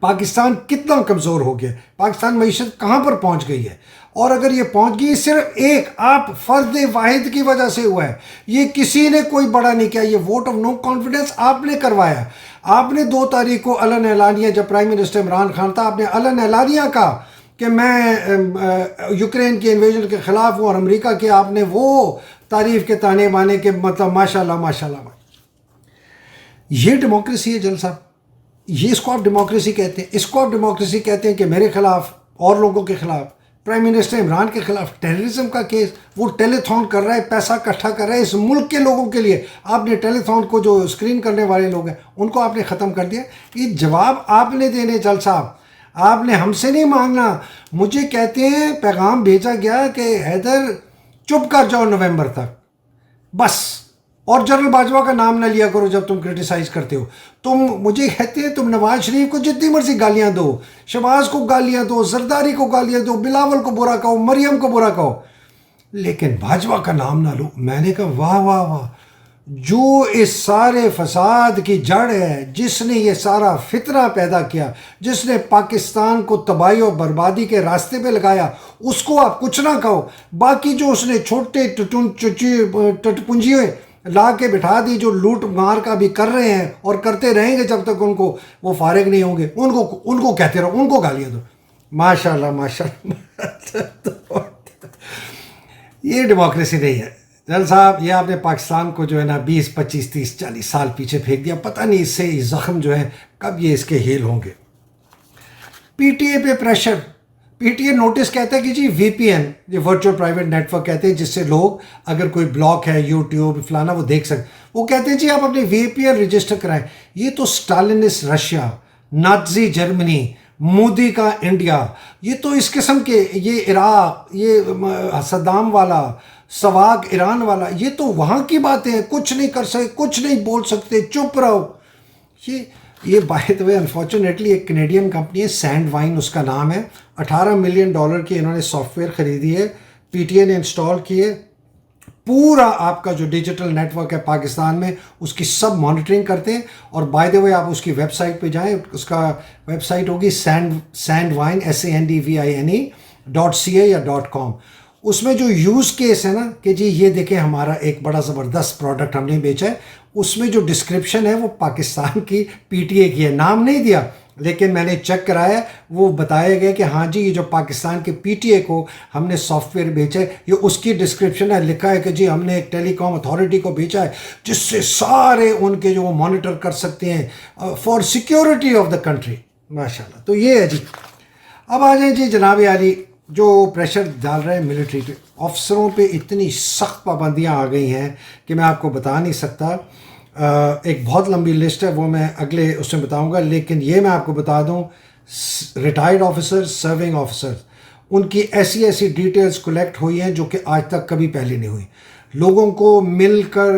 پاکستان کتنا کمزور ہو گیا، پاکستان معیشت کہاں پر پہنچ گئی ہے، اور اگر یہ پہنچ گئی صرف ایک آپ فرد واحد کی وجہ سے ہوا ہے، یہ کسی نے کوئی بڑا نہیں کیا، یہ ووٹ آف نو کانفیڈنس آپ نے کروایا۔ آپ نے 2 تاریخ کو علن اعلانیہ، جب پرائم منسٹر عمران خان تھا، آپ نے علن اعلانیہ کہا کہ میں یوکرین کی انویژن کے خلاف ہوں، اور امریکہ کے آپ نے وہ تعریف کے تانے بانے کہ مطلب ماشاءاللہ ماشاءاللہ۔ یہ ڈیموکریسی ہے جل صاحب، یہ اس کو آپ ڈیموکریسی کہتے ہیں؟ اس کو آپ ڈیموکریسی کہتے ہیں کہ میرے خلاف اور لوگوں کے خلاف، پرائم منسٹر عمران کے خلاف ٹیررزم کا کیس، وہ ٹیلی تھون کر رہا ہے، پیسہ اکٹھا کر رہا ہے اس ملک کے لوگوں کے لیے۔ آپ نے ٹیلی تھون کو، جو اسکرین کرنے والے لوگ ہیں ان کو آپ نے ختم کر دیا۔ یہ جواب آپ نے دینے جل صاحب، آپ نے ہم سے نہیں مانگنا۔ مجھے کہتے ہیں پیغام بھیجا گیا کہ حیدر چپ کر جاؤ نومبر تک بس، اور جنرل باجوہ کا نام نہ لیا کرو جب تم کرٹیسائز کرتے ہو۔ تم مجھے کہتے ہیں تم نواز شریف کو جتنی مرضی گالیاں دو، شہباز کو گالیاں دو، زرداری کو گالیاں دو، بلاول کو برا کہو، مریم کو برا کہو، لیکن باجوہ کا نام نہ لو۔ میں نے کہا واہ واہ واہ، جو اس سارے فساد کی جڑ ہے، جس نے یہ سارا فتنہ پیدا کیا، جس نے پاکستان کو تباہی اور بربادی کے راستے پہ لگایا، اس کو آپ کچھ نہ کہو۔ باقی جو اس نے چھوٹے ٹٹپنجی لا کے بٹھا دی، جو لوٹ مار کا بھی کر رہے ہیں اور کرتے رہیں گے جب تک ان کو وہ فارغ نہیں ہوں گے، ان کو کہتے رہو، ان کو گالیاں دو۔ ماشاءاللہ ماشاءاللہ۔ یہ ڈیموکریسی نہیں ہے جل صاحب، یہ آپ نے پاکستان کو جو ہے نا 20 25 30 40 سال پیچھے پھینک دیا۔ پتہ نہیں اس سے زخم جو ہے کب یہ اس کے ہیل ہوں گے۔ پی ٹی اے پہ pressure, P T A notice کہتا ہے کہ جی وی پی این، یہ ورچوئل پرائیویٹ نیٹ ورک کہتے ہیں، جس سے لوگ اگر کوئی بلاک ہے یوٹیوب فلانا وہ دیکھ سکتے، وہ کہتے ہیں جی آپ اپنی وی پی این رجسٹر کرائیں۔ یہ تو اسٹالنسٹ رشیا، نازی جرمنی، مودی کا انڈیا، یہ تو اس قسم کے، یہ عراق، یہ صدام والا، سواق ایران والا، یہ تو وہاں کی باتیں ہیں، کچھ نہیں کر سکتے، کچھ نہیں بول سکتے، چپ رہو۔ یہ بائی دا وے انفارچونیٹلی ایک کینیڈین کمپنی ہے، سینڈ وائن اس کا نام ہے، $18 ملین کی انہوں نے سافٹ ویئر خریدی ہے، پی ٹی اے نے انسٹال کی ہے، پورا آپ کا جو ڈیجیٹل نیٹ ورک ہے پاکستان میں اس کی سب مانیٹرنگ کرتے ہیں۔ اور بائی دا وے آپ اس کی ویب سائٹ پہ جائیں، اس کا ویب سائٹ ہوگی سینڈ وائن SANDVINE.ca یا .com۔ اس میں جو یوز کیس ہے نا کہ جی یہ دیکھیں ہمارا ایک بڑا زبردست پروڈکٹ ہم نے بیچا ہے، اس میں جو ڈسکرپشن ہے وہ پاکستان کی پی ٹی اے کی ہے، نام نہیں دیا، لیکن میں نے چیک کرایا، وہ بتایا گیا کہ ہاں جی یہ جو پاکستان کے پی ٹی اے کو ہم نے سافٹ ویئر بیچا ہے، یہ اس کی ڈسکرپشن ہے، لکھا ہے کہ جی ہم نے ایک ٹیلی کام اتھارٹی کو بیچا ہے جس سے سارے ان کے جو وہ مانیٹر کر سکتے ہیں for security of the country. ماشاءاللہ، تو یہ ہے جی۔ اب آ جائیں جی جناب عالی، جو پریشر ڈال رہے ہیں ملٹری پہ، افسروں پہ اتنی سخت پابندیاں آ گئی ہیں کہ میں آپ کو بتا نہیں سکتا۔ ایک بہت لمبی لسٹ ہے، وہ میں اگلے اس میں بتاؤں گا، لیکن یہ میں آپ کو بتا دوں، ریٹائرڈ آفیسر، سرونگ آفیسر، ان کی ایسی ڈیٹیلز کلیکٹ ہوئی ہیں جو کہ آج تک کبھی پہلے نہیں ہوئی۔ لوگوں کو مل کر،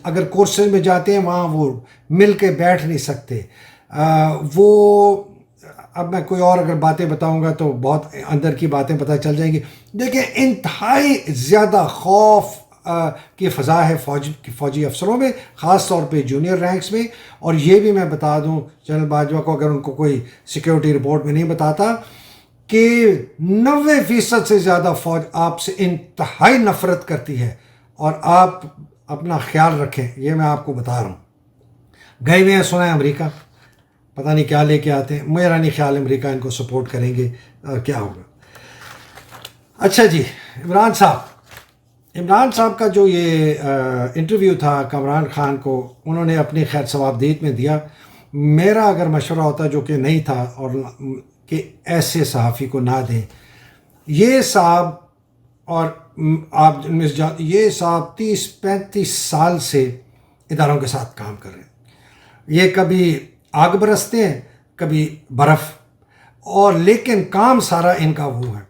اگر کورسز میں جاتے ہیں وہاں وہ مل کے بیٹھ نہیں سکتے، وہ اب میں کوئی اور اگر باتیں بتاؤں گا تو بہت اندر کی باتیں پتہ چل جائیں گی۔ دیکھیں انتہائی زیادہ خوف کی فضا ہے فوجی افسروں میں، خاص طور پہ جونیئر رینکس میں۔ اور یہ بھی میں بتا دوں جنرل باجوہ کو، اگر ان کو کوئی سیکیورٹی رپورٹ میں نہیں بتاتا، کہ 90% سے زیادہ فوج آپ سے انتہائی نفرت کرتی ہے، اور آپ اپنا خیال رکھیں، یہ میں آپ کو بتا رہا ہوں۔ گئے ہوئے ہیں، سنا ہے امریکہ، پتہ نہیں کیا لے کے آتے ہیں، میرا نہیں خیال امریکہ ان کو سپورٹ کریں گے، کیا ہوگا۔ اچھا جی، عمران صاحب کا جو یہ انٹرویو تھا کامران خان کو، انہوں نے اپنی خیر ثوابدید میں دیا۔ میرا اگر مشورہ ہوتا، جو کہ نہیں تھا، اور کہ ایسے صحافی کو نہ دیں، یہ صاحب، اور آپ یہ صاحب 30-35 سال سے اداروں کے ساتھ کام کر رہے ہیں، یہ کبھی آگ برستے ہیں کبھی برف، اور لیکن کام سارا ان کا وہ ہے۔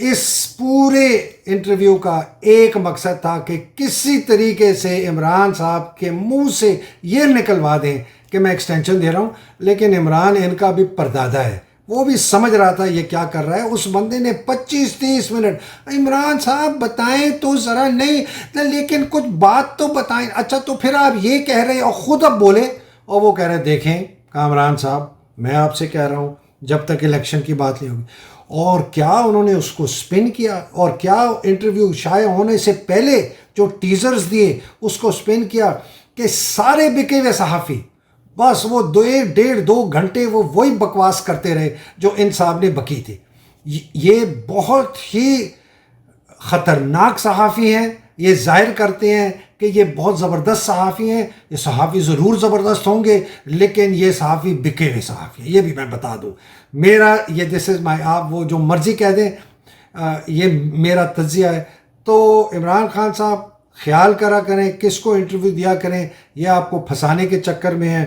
اس پورے انٹرویو کا ایک مقصد تھا کہ کسی طریقے سے عمران صاحب کے منہ سے یہ نکلوا دیں کہ میں ایکسٹینشن دے رہا ہوں، لیکن عمران ان کا بھی پردادا ہے، وہ بھی سمجھ رہا تھا یہ کیا کر رہا ہے۔ اس بندے نے 25-30 منٹ عمران صاحب بتائیں تو ذرا، نہیں لیکن کچھ بات تو بتائیں، اچھا تو پھر آپ یہ کہہ رہے ہیں، اور خود اب بولے، اور وہ کہہ رہے ہیں دیکھیں کامران صاحب میں آپ سے کہہ رہا ہوں جب تک الیکشن کی بات نہیں ہوگی. اور کیا انہوں نے اس کو سپن کیا, اور کیا انٹرویو شائع ہونے سے پہلے جو ٹیزرز دیے اس کو سپن کیا کہ سارے بکے ہوئے صحافی بس وہ 1.5-2 گھنٹے وہ وہی بکواس کرتے رہے جو ان صاحب نے بکی تھی. یہ بہت ہی خطرناک صحافی ہیں. یہ ظاہر کرتے ہیں کہ یہ بہت زبردست صحافی ہیں. یہ صحافی ضرور زبردست ہوں گے لیکن یہ صحافی بکے ہوئے صحافی ہیں, یہ بھی میں بتا دوں. میرا یہ دس از مائی, آپ وہ جو مرضی کہہ دیں, یہ میرا تجزیہ ہے. تو عمران خان صاحب خیال کرا کریں کس کو انٹرویو دیا کریں, یہ آپ کو پھنسانے کے چکر میں ہے.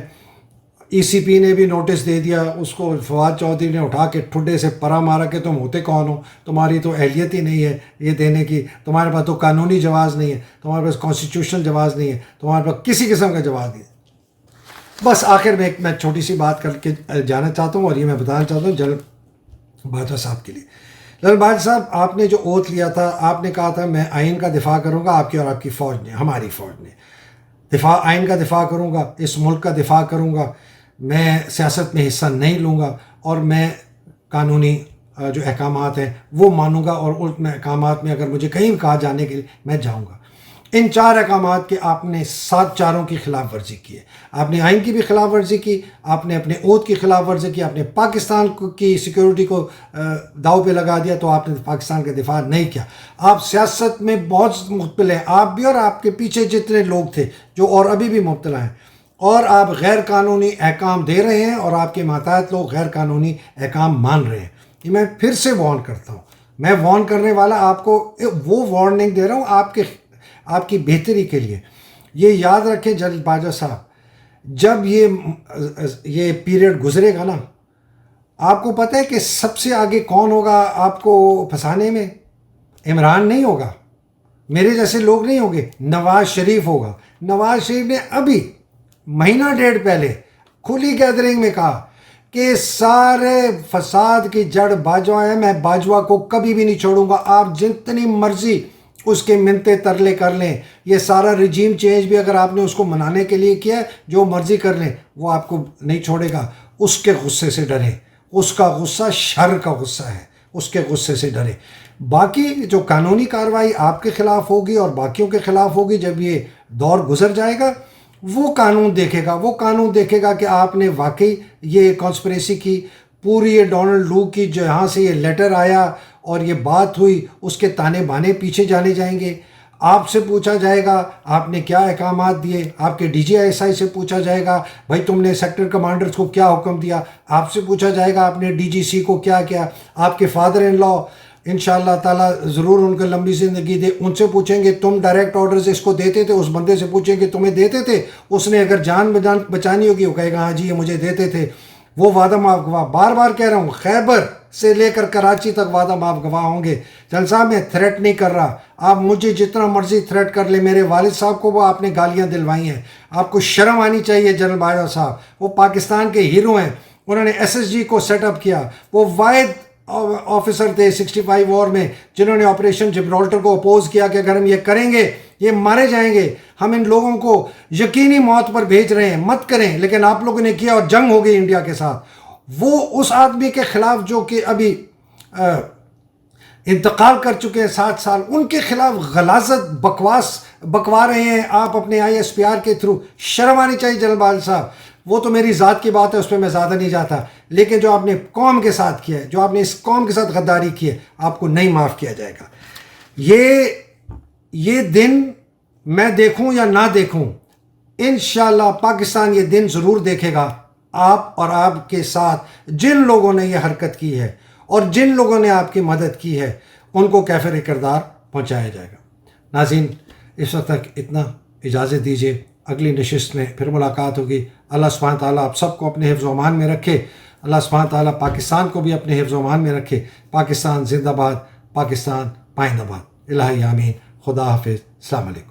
ای سی پی نے بھی نوٹس دے دیا اس کو, فواد چودھری نے اٹھا کے ٹھڈے سے پرا مارا کہ تم ہوتے کون ہو, تمہاری تو اہلیت ہی نہیں ہے یہ دینے کی, تمہارے پاس تو قانونی جواز نہیں ہے, تمہارے پاس کانسٹیٹیوشنل جواز نہیں ہے, تمہارے پاس کسی قسم کا جواز نہیں ہے. بس آخر میں چھوٹی سی بات کر کے جانا چاہتا ہوں, اور یہ میں بتانا چاہتا ہوں جنرل باجوہ صاحب کے لیے. جنرل باجوہ صاحب, آپ نے جو اوتھ لیا تھا, آپ نے کہا تھا میں آئین کا دفاع کروں گا, آپ کی اور آپ کی فوج نے, ہماری فوج نے آئین کا دفاع کروں گا, اس ملک کا دفاع کروں گا, میں سیاست میں حصہ نہیں لوں گا, اور میں قانونی جو احکامات ہیں وہ مانوں گا, اور ان احکامات میں اگر مجھے کہیں کہا جانے کے لیے میں جاؤں گا. ان 4 احکامات کے آپ نے 7 چاروں کی خلاف ورزی کی ہے. آپ نے آئین کی بھی خلاف ورزی کی, آپ نے اپنے اوتھ کی خلاف ورزی کی, آپ نے پاکستان کی سیکیورٹی کو داؤ پہ لگا دیا, تو آپ نے پاکستان کا دفاع نہیں کیا. آپ سیاست میں بہت مبتلا ہیں, آپ بھی اور آپ کے پیچھے جتنے لوگ تھے جو اور ابھی بھی مبتلا ہیں, اور آپ غیر قانونی احکام دے رہے ہیں, اور آپ کے ماتحت لوگ غیر قانونی احکام مان رہے ہیں. یہ میں پھر سے وارن کرتا ہوں, میں وارن کرنے والا آپ کو وہ وارننگ دے رہا ہوں آپ کی بہتری کے لیے. یہ یاد رکھیں جنرل باجوہ صاحب, جب یہ پیریڈ گزرے گا نا, آپ کو پتہ ہے کہ سب سے آگے کون ہوگا آپ کو پھنسانے میں؟ عمران نہیں ہوگا, میرے جیسے لوگ نہیں ہوں گے, نواز شریف ہوگا. نواز شریف نے ابھی 1.5 مہینہ پہلے کھلی گیدرنگ میں کہا کہ سارے فساد کی جڑ باجوہ ہے, میں باجوہ کو کبھی بھی نہیں چھوڑوں گا, آپ جتنی مرضی اس کے منتے ترلے کر لیں, یہ سارا رجیم چینج بھی اگر آپ نے اس کو منانے کے لیے کیا ہے, جو مرضی کر لیں, وہ آپ کو نہیں چھوڑے گا. اس کے غصے سے ڈریں, اس کا غصہ شر کا غصہ ہے, اس کے غصے سے ڈریں. باقی جو قانونی کارروائی آپ کے خلاف ہوگی اور باقیوں کے خلاف ہوگی, جب یہ دور گزر جائے گا وہ قانون دیکھے گا کہ آپ نے واقعی یہ کانسپریسی کی پوری. یہ ڈونلڈ لو کی جہاں سے یہ لیٹر آیا اور یہ بات ہوئی, اس کے تانے بانے پیچھے جانے جائیں گے. آپ سے پوچھا جائے گا آپ نے کیا احکامات دیے, آپ کے ڈی جی ایس آئی سے پوچھا جائے گا بھائی تم نے سیکٹر کمانڈرز کو کیا حکم دیا, آپ سے پوچھا جائے گا آپ نے ڈی جی سی کو کیا کیا. آپ کے فادر ان لا انشاءاللہ تعالیٰ ضرور ان کو لمبی زندگی دے, ان سے پوچھیں گے تم ڈائریکٹ آرڈرز اس کو دیتے تھے, اس بندے سے پوچھیں گے تمہیں دیتے تھے, اس نے اگر جان بچانی ہوگی وہ کہے گا ہاں جی یہ مجھے دیتے تھے. وہ وعدہ معاف گواہ, بار بار کہہ رہا ہوں, خیبر سے لے کر کراچی تک وعدہ معاف گواہ ہوں گے. جنرل صاحب میں تھریٹ نہیں کر رہا, آپ مجھے جتنا مرضی تھریٹ کر لیں, میرے والد صاحب کو وہ آپ نے گالیاں دلوائی ہیں, آپ کو شرم آنی چاہیے. جنرل باجوہ صاحب وہ پاکستان کے ہیرو ہیں, انہوں نے ایس ایس جی کو سیٹ اپ کیا, وہ واحد آفیسر تھے 65 وار میں جنہوں نے آپریشن جبرالٹر کو اپوز کیا کہ اگر ہم یہ کریں گے یہ مارے جائیں گے, ہم ان لوگوں کو یقینی موت پر بھیج رہے ہیں, مت کریں. لیکن آپ لوگوں نے کیا اور جنگ ہو گئی انڈیا کے ساتھ. وہ اس آدمی کے خلاف جو کہ ابھی انتقال کر چکے ہیں 7 سال, ان کے خلاف غلاظت بکواس بکوا رہے ہیں آپ اپنے آئی ایس پی آر کے تھرو. شرم آنی چاہیے جنرل باجوہ صاحب. وہ تو میری ذات کی بات ہے, اس پہ میں زیادہ نہیں جاتا, لیکن جو آپ نے قوم کے ساتھ کیا ہے, جو آپ نے اس قوم کے ساتھ غداری کی ہے, آپ کو نہیں معاف کیا جائے گا. یہ دن میں دیکھوں یا نہ دیکھوں, انشاءاللہ پاکستان یہ دن ضرور دیکھے گا. آپ اور آپ کے ساتھ جن لوگوں نے یہ حرکت کی ہے اور جن لوگوں نے آپ کی مدد کی ہے, ان کو کیفر کردار پہنچایا جائے گا. ناظرین اس وقت تک اتنا, اجازت دیجیے, اگلی نشست میں پھر ملاقات ہوگی. اللہ سبحانہ تعالیٰ آپ سب کو اپنے حفظ و امان میں رکھے. اللہ سبحانہ تعالیٰ پاکستان کو بھی اپنے حفظ و امان میں رکھے. پاکستان زندہ باد, پاکستان پائندہ باد. الہی آمین. خدا حافظ. السلام علیکم.